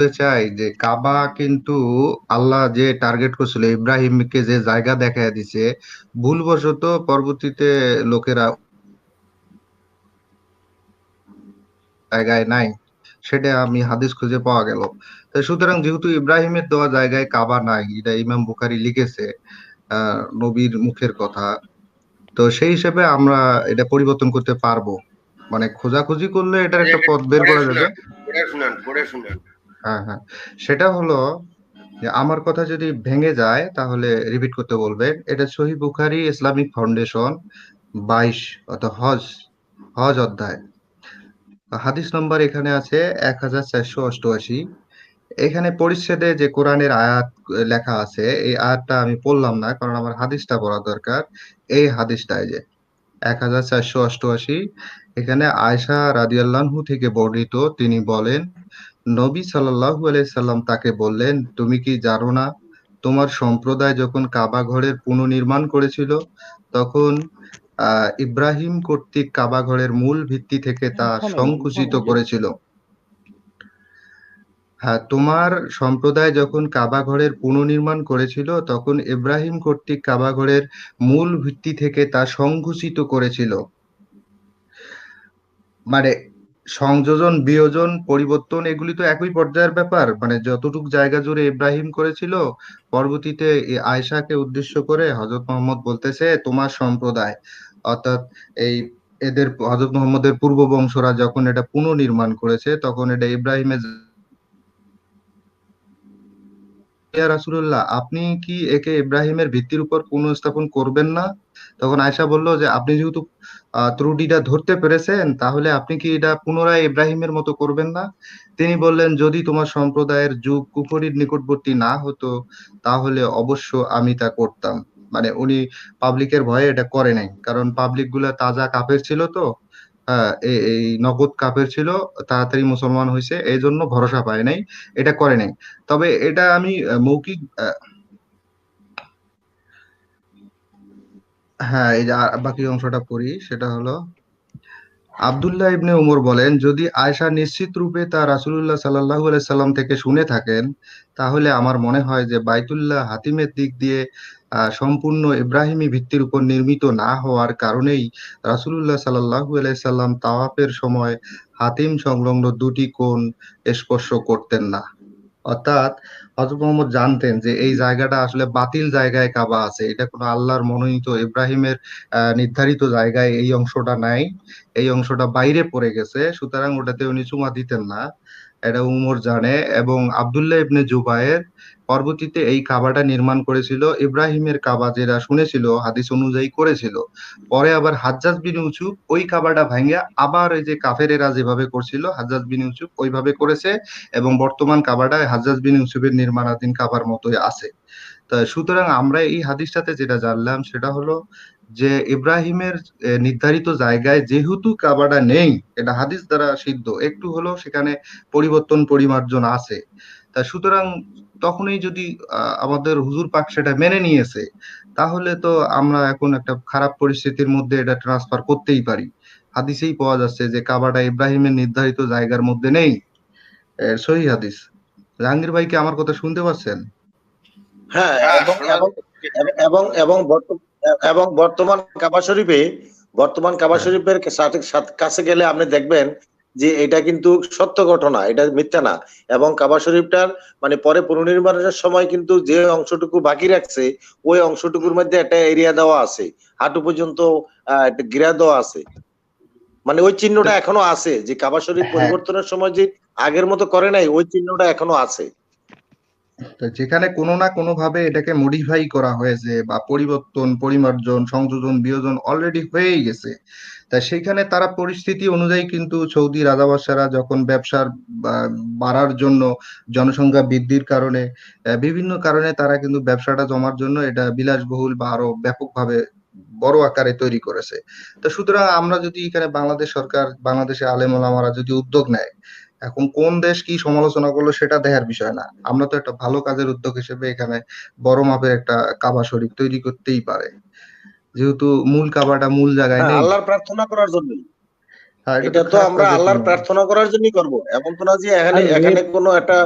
বলতে চাই যে কাবা কিন্তু আল্লাহ যে টার্গেট করছিল ইব্রাহিমকে যে জায়গা দেখায় দিছে, ভুলবশত পরবর্তীতে লোকেরা জায়গায় নাই, সেটা আমি হাদিস খুঁজে পাওয়া গেল। তো সুতরাং যেহেতু ইব্রাহিমের দেওয়া জায়গায় কাবা নাই, এটা ইমাম বুখারী লিখেছে নবীর মুখের কথা, তো সেই হিসেবে আমরা এটা পরিবর্তন করতে পারবো। মানে খোঁজাখুঁজি করলে এটার একটা পথ বের পড়ে করা যাবে। শুনান, পড়ে শুনান, পড়ে শুনান। হ্যাঁ, হ্যাঁ, সেটা হলো যে আমার কথা যদি ভেঙে যায় তাহলে রিপিট করতে বলবেন। এটা সহিহ বুখারী ইসলামিক ফাউন্ডেশন 22, অর্থাৎ হজ, হজ অধ্যায়, হাদিস নম্বর এখানে আছে 1488। এখানে পরিচ্ছেদে যে কোরআনের আয়াত লেখা আছে, এই আয়াতটা আমি পড়লাম না কারণ আমার হাদিসটা পড়া দরকার। এই হাদিসটাই যে 1488, এখানে আয়েশা রাদিয়াল্লাহু থেকে বর্ণিত, তিনি বলেন, নবী সাল্লাল্লাহু আলাইহি সাল্লাম তাকে বললেন, তুমি কি জানো না, তোমার সম্প্রদায় যখন কাবা ঘরের পুনর্নির্মাণ করেছিল, তখন ইব্রাহিম কর্তৃক কাবা ঘরের মূল ভিত্তি থেকে তা সংকুচিত করেছিল। হ্যাঁ, তোমার সম্প্রদায় যখন কাবা ঘরের পুনর্নির্মাণ করেছিল, তখন ইব্রাহিম কর্তৃক কাবা ঘরের মূল ভিত্তি থেকে তা সংকুচিত করেছিল। মানে সংযোজন, বিয়োজন, পরিবর্তন এগুলি তো একই পর্যায়ের ব্যাপার। মানে যতটুক জায়গা জুড়ে ইব্রাহিম করেছিল, পরবর্তীতে এই আয়েশাকে উদ্দেশ্য করে হযরত মুহাম্মদ বলতেছে তোমার সম্প্রদায়, অর্থাৎ এই এদের হযরত মুহাম্মদের পূর্ব বংশরা যখন এটা পুনর্নির্মাণ করেছে, তখন এটা ইব্রাহিমের, ইয়া রাসূলুল্লাহ, আপনি কি একে ইব্রাহিমের ভিত্তির উপর পুনঃস্থাপন করবেন না? তখন আয়েশা বলল যে আপনি যেহেতু ত্রুটিটা ধরতে পেরেছেন, তাহলে আপনি কি এটা পুনরায় ইব্রাহিমের মতো করবেন না? তিনি বললেন, যদি তোমার সম্প্রদায়ের যুগ কুফরীর নিকটবর্তী না হতো, তাহলে অবশ্য আমি তা করতাম। মানে উনি পাবলিকের ভয়ে এটা করে নাই, কারণ পাবলিক গুলা তাজা কাফের ছিল তো। হ্যাঁ, এই নগদ কাফের ছিল, তাড়াতাড়ি মুসলমান হয়েছে, এই জন্য ভরসা পায় নাই, এটা করে নাই। তবে এটা আমি মৌখিক হ্যাঁ, এই যে বাকি অংশটা পড়ি, সেটা হলো, আব্দুল্লাহ ইবনে উমর বলেন, যদি আয়েশা নিশ্চিত রূপে তা রাসূলুল্লাহ সাল্লাল্লাহু আলাইহি সাল্লাম থেকে শুনে থাকেন, তাহলে আমার মনে হয় যে বাইতুল্লাহ হাতিমের দিক দিয়ে সম্পূর্ণ ইব্রাহিমী ভিত্তির উপর নির্মিত না হওয়ার কারণেই রাসূলুল্লাহ সাল্লাল্লাহু আলাইহি সাল্লাম তাওয়াফের সময় হাতিম সংলগ্ন দুটি কোণ স্পর্শ করতেন না। অর্থাৎ হযরত মুহাম্মদ জানতেন যে এই জায়গাটা আসলে বাতিল জায়গায় কাবা আছে, এটা কোনো আল্লাহর মনোনীত ইব্রাহিমের নির্ধারিত জায়গায় এই অংশটা নাই, এই অংশটা বাইরে পড়ে গেছে, সুতরাং ওটাতে উনি চুমা দিতেন না। এটা উমর জানে। এবং আব্দুল্লাহ ইবনে জুবায়ের পরবর্তীতে এই কাবাটা নির্মাণ করেছিল, ইব্রাহিমের কাবা যেটা শুনেছিল হাদিস অনুযায়ী করেছিল। পরে আবার হাজ্জাজ বিন ইউসুফ ওই কাবাটা ভাঙ্গা আবার এই যে কাফেরেরা যেভাবে করছিল, হাজ্জাজ বিন ইউসুফ ওইভাবে করেছে, এবং বর্তমান কাবাটা হাজ্জাজ বিন ইউসুফের নির্মাণাধীন কাবার মতোই আছে। তা সুতরাং আমরা এই হাদিসটাতে যেটা জানলাম সেটা হলো যে ইব্রাহিমের নির্ধারিত জায়গায় যেহেতু কাবাটা নেই, এটা হাদিস দ্বারা সিদ্ধ, একটু হলেও সেখানে পরিবর্তন পরিমার্জন আছে। তা সুতরাং তখনই যদি আমাদের হুজুর পাক সেটা মেনে নিয়েছে, তাহলে তো আমরা এখন একটা খারাপ পরিস্থিতির মধ্যে এটা ট্রান্সফার করতেই পারি। হাদিসেই পাওয়া যাচ্ছে যে কাবাটা ইব্রাহিমের নির্ধারিত জায়গার মধ্যে নেই, সহিহ হাদিস। জাহাঙ্গীর ভাই কি আমার কথা শুনতে পাচ্ছেন? হ্যাঁ, হ্যাঁ, এবং শোনা এবং এবং এবং এবং বর্তমান কাবা হ্যাঁ, শরীফের কাছে গেলে আপনি দেখবেন যে এটা কিন্তু সত্য ঘটনা, এটা মিথ্যা না। এবং কাবা শরীফটার মানে পরে পুনর্নির্মাণের সময় কিন্তু যে অংশটুকু বাকি রাখছে, ওই অংশটুকুর মধ্যে একটা এরিয়া দেওয়া আছে, হাঁটু পর্যন্ত একটা গিরা দেওয়া আছে। মানে ওই চিহ্নটা এখনো আছে, যে কাবা শরীফ হ্যাঁ, পরিবর্তনের সময় যে আগের মতো করে নাই, ওই চিহ্নটা এখনো আছে। তো যেখানে কোনো না কোনো ভাবে এটাকে মডিফাই করা হয়েছে বা পরিবর্তন পরিমার্জন সংযোজন বিয়োজন অলরেডি হয়েই গেছে, তা সেখানে তারা পরিস্থিতি অনুযায়ী কিন্তু সৌদি রাজাবাদশারা যখন ব্যবসার বাড়ার জন্য, জনসংখ্যা বৃদ্ধির কারণে, বিভিন্ন কারণে তারা কিন্তু ব্যবসাটা জমার জন্য এটা বিলাসবহুল বা আরো ব্যাপকভাবে বড় আকারে তৈরি করেছে। তো সুতরাং আমরা যদি এখানে বাংলাদেশ সরকার, বাংলাদেশে আলেম ওলামারা যদি উদ্যোগ নেয়, এখন কোন দেশ কি সমালোচনা করলো সেটা দেখার বিষয় না, আমরা তো একটা ভালো কাজের উদ্যোগ হিসেবে এখানে বড় মাপের একটা কাবা শরীফ তৈরি করতেই পারে, যেহেতু মূল কাবাটা মূল জায়গায় হ্যাঁ, নেই। আল্লাহর প্রার্থনা করার জন্য। হ্যাঁ, এটা তো খারাপ আমরা কাজের আল্লাহর জন্য। প্রার্থনা করার জন্যই করব, এমন তো না যে এখানে আর এখানে কোনো একটা